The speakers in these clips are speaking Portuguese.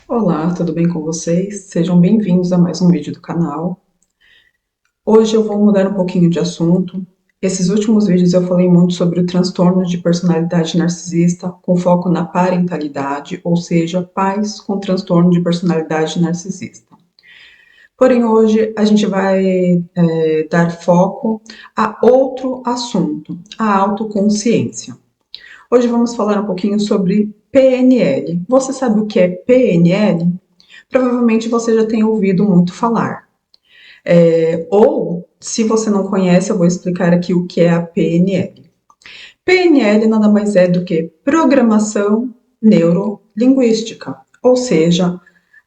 Olá, tudo bem com vocês? Sejam bem-vindos a mais um vídeo do canal. Hoje eu vou mudar um pouquinho de assunto. Esses últimos vídeos eu falei muito sobre o transtorno de personalidade narcisista, com foco na parentalidade, ou seja, pais com transtorno de personalidade narcisista. Porém, hoje a gente vai dar foco a outro assunto, a autoconsciência. Hoje vamos falar um pouquinho sobre PNL. Você sabe o que é PNL? Provavelmente você já tem ouvido muito falar. Ou, se você não conhece, eu vou explicar aqui o que é a PNL. PNL nada mais é do que programação neurolinguística, ou seja,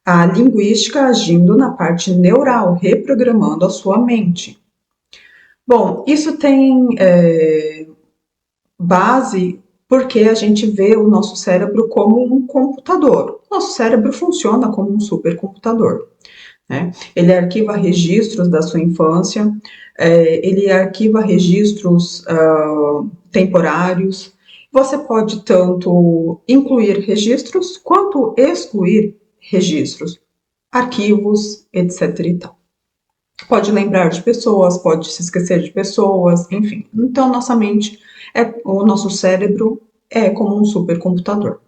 a linguística agindo na parte neural, reprogramando a sua mente. Bom, isso tem base porque a gente vê o nosso cérebro como um computador. Nosso cérebro funciona como um supercomputador. Né? Ele arquiva registros da sua infância, ele arquiva registros temporários. Você pode tanto incluir registros quanto excluir registros, arquivos, etc. e tal. Pode lembrar de pessoas, pode se esquecer de pessoas, enfim. Então, nossa mente, o nosso cérebro é como um supercomputador.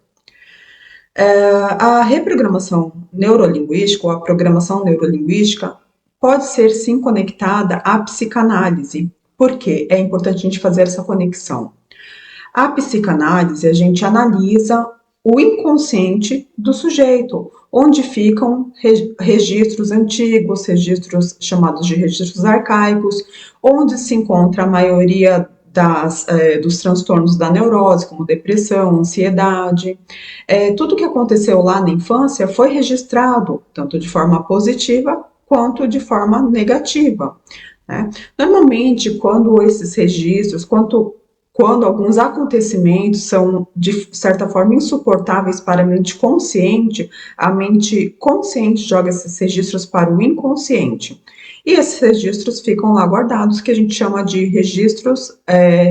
A reprogramação neurolinguística ou a programação neurolinguística pode ser sim conectada à psicanálise. Por quê? É importante a gente fazer essa conexão. A psicanálise, a gente analisa o inconsciente do sujeito, onde ficam registros antigos, registros chamados de registros arcaicos, onde se encontra a maioria dos transtornos da neurose, como depressão, ansiedade. Tudo que aconteceu lá na infância foi registrado, tanto de forma positiva quanto de forma negativa. Né? Normalmente, quando esses registros, quando alguns acontecimentos são, de certa forma, insuportáveis para a mente consciente joga esses registros para o inconsciente. E esses registros ficam lá guardados, que a gente chama de registros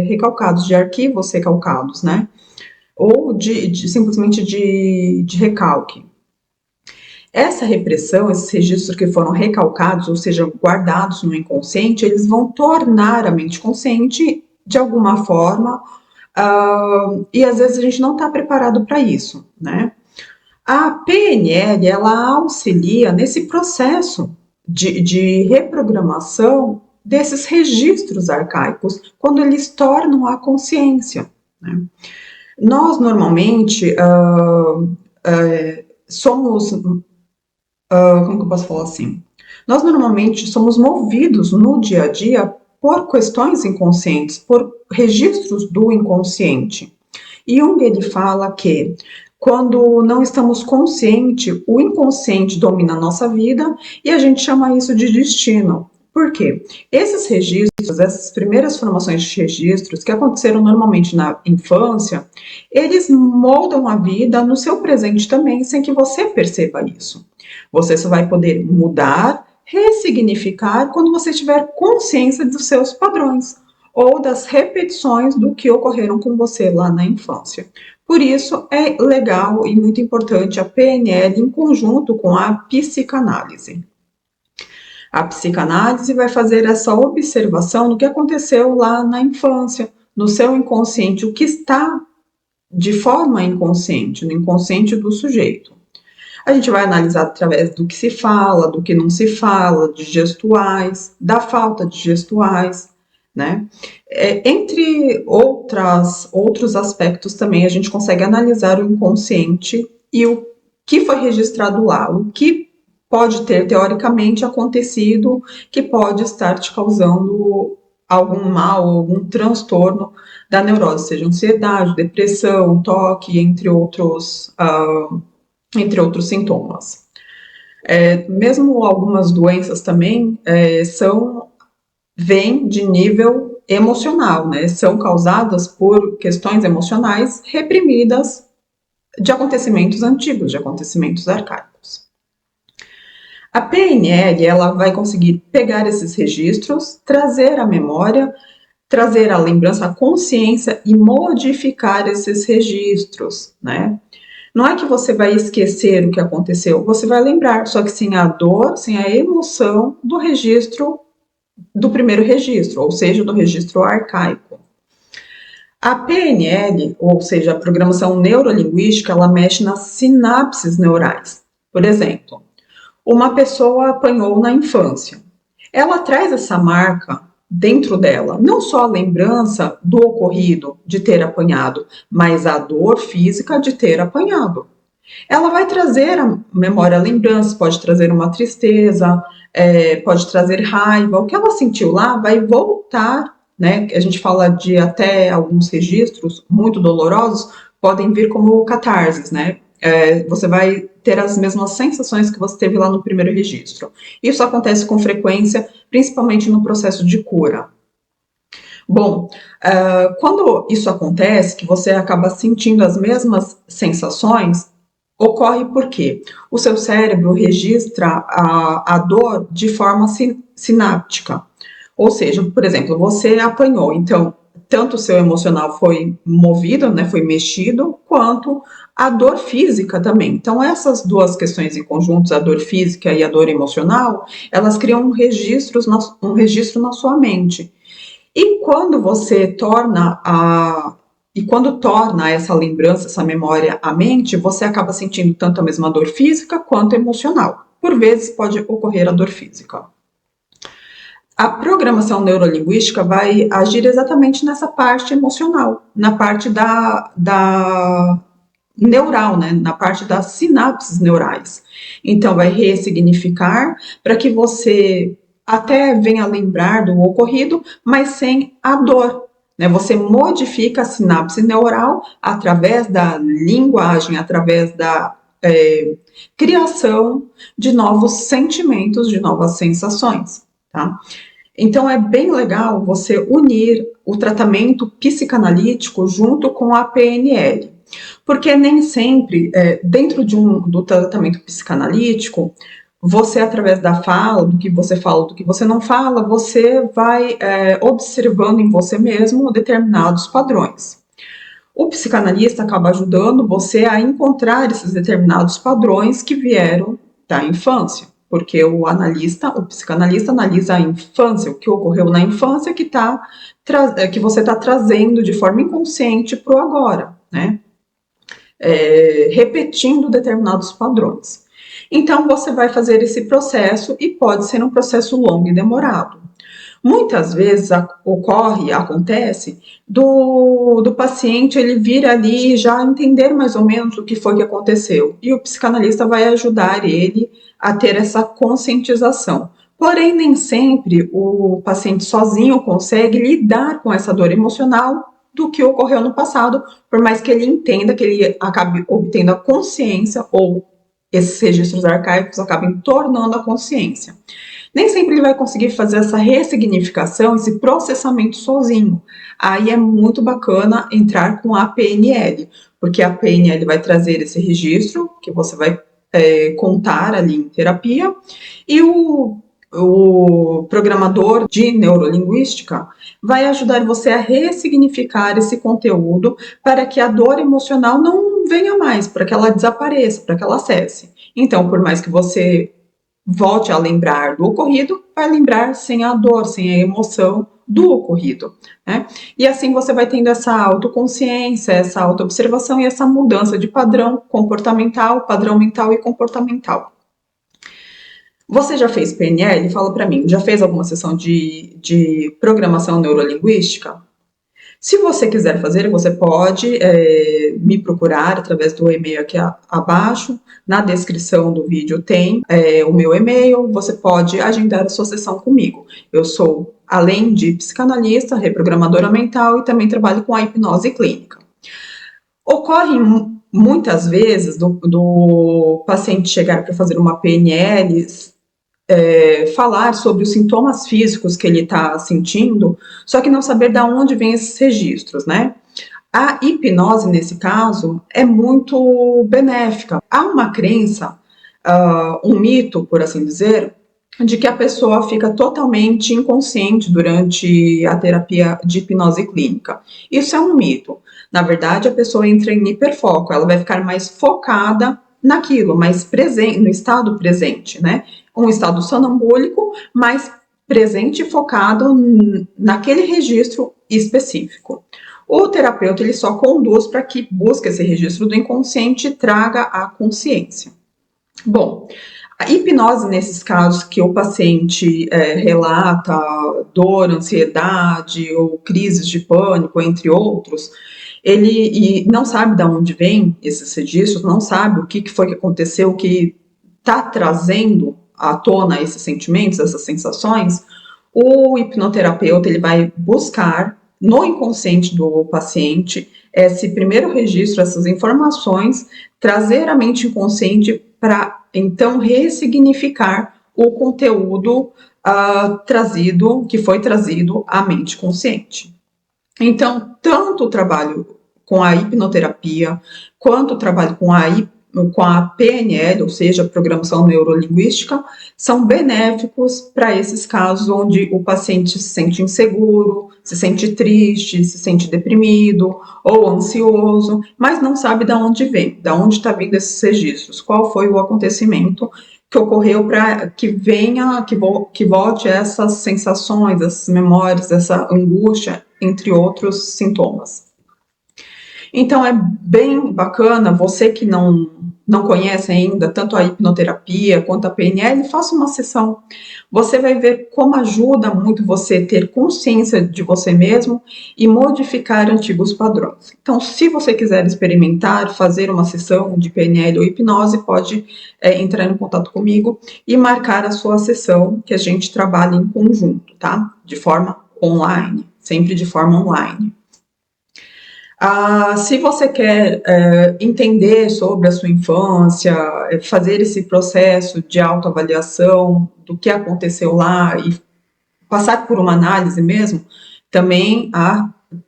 recalcados, de arquivos recalcados, né? Ou simplesmente de recalque. Essa repressão, esses registros que foram recalcados, ou seja, guardados no inconsciente, eles vão tornar a mente consciente de alguma forma, e às vezes a gente não está preparado para isso, né? A PNL, ela auxilia nesse processo de reprogramação desses registros arcaicos, quando eles tornam a consciência, né? Nós, normalmente, somos, como que eu posso falar assim? Nós, normalmente, somos movidos no dia a dia por questões inconscientes, por registros do inconsciente. E Jung, ele fala que quando não estamos conscientes, o inconsciente domina a nossa vida e a gente chama isso de destino. Por quê? Esses registros, essas primeiras formações de registros que aconteceram normalmente na infância, eles moldam a vida no seu presente também, sem que você perceba isso. Você só vai poder mudar, ressignificar quando você tiver consciência dos seus padrões ou das repetições do que ocorreram com você lá na infância. Por isso, é legal e muito importante a PNL em conjunto com a psicanálise. A psicanálise vai fazer essa observação do que aconteceu lá na infância, no seu inconsciente, o que está de forma inconsciente, no inconsciente do sujeito. A gente vai analisar através do que se fala, do que não se fala, de gestuais, da falta de gestuais, né? Entre outros aspectos também, a gente consegue analisar o inconsciente e o que foi registrado lá, o que pode ter teoricamente acontecido que pode estar te causando algum mal, algum transtorno da neurose, seja ansiedade, depressão, toque, entre outros sintomas. Mesmo algumas doenças também vêm de nível emocional, né? São causadas por questões emocionais reprimidas de acontecimentos antigos, de acontecimentos arcaicos. A PNL, ela vai conseguir pegar esses registros, trazer a memória, trazer a lembrança, a consciência e modificar esses registros, né? Não é que você vai esquecer o que aconteceu, você vai lembrar, só que sem a dor, sem a emoção do registro, do primeiro registro, ou seja, do registro arcaico. A PNL, ou seja, a programação neurolinguística, ela mexe nas sinapses neurais. Por exemplo, uma pessoa apanhou na infância. Ela traz essa marca dentro dela, não só a lembrança do ocorrido, de ter apanhado, mas a dor física de ter apanhado. Ela vai trazer a memória, a lembrança, pode trazer uma tristeza, pode trazer raiva, o que ela sentiu lá vai voltar, né? A gente fala de até alguns registros muito dolorosos, podem vir como catarses, né? Você vai ter as mesmas sensações que você teve lá no primeiro registro. Isso acontece com frequência, principalmente no processo de cura. Bom, quando isso acontece, que você acaba sentindo as mesmas sensações, ocorre porque o seu cérebro registra a dor de forma sináptica. Ou seja, por exemplo, você apanhou, então, tanto o seu emocional foi movido, né, foi mexido, quanto a dor física também. Então, essas duas questões em conjuntos, a dor física e a dor emocional, elas criam um registro na sua mente. E quando você torna essa lembrança, essa memória à mente, você acaba sentindo tanto a mesma dor física quanto emocional. Por vezes pode ocorrer a dor física. A programação neurolinguística vai agir exatamente nessa parte emocional, na parte da neural, né? Na parte das sinapses neurais. Então, vai ressignificar para que você até venha lembrar do ocorrido, mas sem a dor. Né? Você modifica a sinapse neural através da linguagem, através da criação de novos sentimentos, de novas sensações. Tá? Então, é bem legal você unir o tratamento psicanalítico junto com a PNL. Porque nem sempre, dentro do tratamento psicanalítico, você, através da fala, do que você fala, do que você não fala, você vai observando em você mesmo determinados padrões. O psicanalista acaba ajudando você a encontrar esses determinados padrões que vieram da infância, porque o psicanalista analisa a infância, o que ocorreu na infância que você está trazendo de forma inconsciente para o agora, né? Repetindo determinados padrões. Então, você vai fazer esse processo e pode ser um processo longo e demorado. Muitas vezes acontece do paciente ele vir ali e já entender mais ou menos o que foi que aconteceu. E o psicanalista vai ajudar ele a ter essa conscientização. Porém, nem sempre o paciente sozinho consegue lidar com essa dor emocional do que ocorreu no passado, por mais que ele entenda, que ele acabe obtendo a consciência ou esses registros arcaicos acabem tornando a consciência. Nem sempre ele vai conseguir fazer essa ressignificação, esse processamento sozinho. Aí é muito bacana entrar com a PNL, porque a PNL vai trazer esse registro que você vai contar ali em terapia, e o programador de neurolinguística vai ajudar você a ressignificar esse conteúdo para que a dor emocional não venha mais, para que ela desapareça, para que ela cesse. Então, por mais que você volte a lembrar do ocorrido, vai lembrar sem a dor, sem a emoção do ocorrido, né? E assim você vai tendo essa autoconsciência, essa autoobservação e essa mudança de padrão comportamental, padrão mental e comportamental. Você já fez PNL? Fala para mim, já fez alguma sessão de programação neurolinguística? Se você quiser fazer, você pode me procurar através do e-mail aqui abaixo. Na descrição do vídeo tem o meu e-mail. Você pode agendar a sua sessão comigo. Eu sou, além de psicanalista, reprogramadora mental e também trabalho com a hipnose clínica. Ocorre muitas vezes do paciente chegar para fazer uma PNL, falar sobre os sintomas físicos que ele está sentindo, só que não saber de onde vêm esses registros, né? A hipnose, nesse caso, é muito benéfica. Há uma crença, um mito, por assim dizer, de que a pessoa fica totalmente inconsciente durante a terapia de hipnose clínica. Isso é um mito. Na verdade, a pessoa entra em hiperfoco, ela vai ficar mais focada naquilo, mais presente, no estado presente, né? Um estado sonambúlico, mais presente e focado naquele registro específico. O terapeuta ele só conduz para que busque esse registro do inconsciente e traga a consciência. Bom, a hipnose, nesses casos que o paciente relata dor, ansiedade ou crises de pânico, entre outros, ele não sabe de onde vem esses registros, não sabe o que foi que aconteceu, o que está trazendo à tona esses sentimentos, essas sensações. O hipnoterapeuta ele vai buscar no inconsciente do paciente esse primeiro registro, essas informações, trazer a mente inconsciente para então ressignificar o conteúdo que foi trazido à mente consciente. Então, tanto o trabalho com a hipnoterapia, quanto o trabalho com a PNL, ou seja, Programação Neurolinguística, são benéficos para esses casos onde o paciente se sente inseguro, se sente triste, se sente deprimido ou ansioso, mas não sabe de onde vem, de onde está vindo esses registros, qual foi o acontecimento que ocorreu para que venha, que volte essas sensações, essas memórias, essa angústia, entre outros sintomas. Então é bem bacana, você que não conhece ainda tanto a hipnoterapia quanto a PNL, faça uma sessão. Você vai ver como ajuda muito você ter consciência de você mesmo e modificar antigos padrões. Então, se você quiser experimentar, fazer uma sessão de PNL ou hipnose, pode entrar em contato comigo e marcar a sua sessão, que a gente trabalha em conjunto, tá? De forma online, sempre de forma online. Se você quer entender sobre a sua infância, fazer esse processo de autoavaliação do que aconteceu lá e passar por uma análise mesmo, também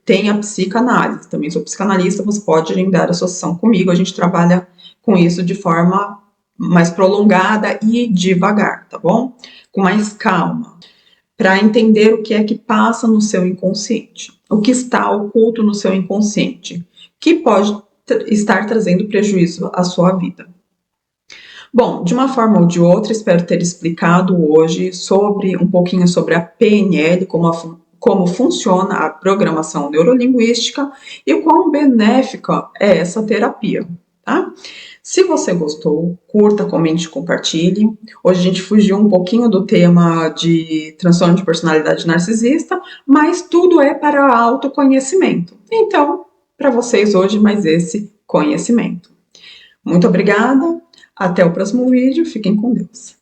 tem a psicanálise. Também sou psicanalista, você pode agendar a sua sessão comigo, a gente trabalha com isso de forma mais prolongada e devagar, tá bom? Com mais calma, para entender o que é que passa no seu inconsciente, o que está oculto no seu inconsciente, que pode estar trazendo prejuízo à sua vida. Bom, de uma forma ou de outra, espero ter explicado hoje um pouquinho sobre a PNL, como funciona a programação neurolinguística e o quão benéfica é essa terapia, tá? Se você gostou, curta, comente, compartilhe. Hoje a gente fugiu um pouquinho do tema de transtorno de personalidade narcisista, mas tudo é para autoconhecimento. Então, para vocês hoje, mais esse conhecimento. Muito obrigada, até o próximo vídeo, fiquem com Deus.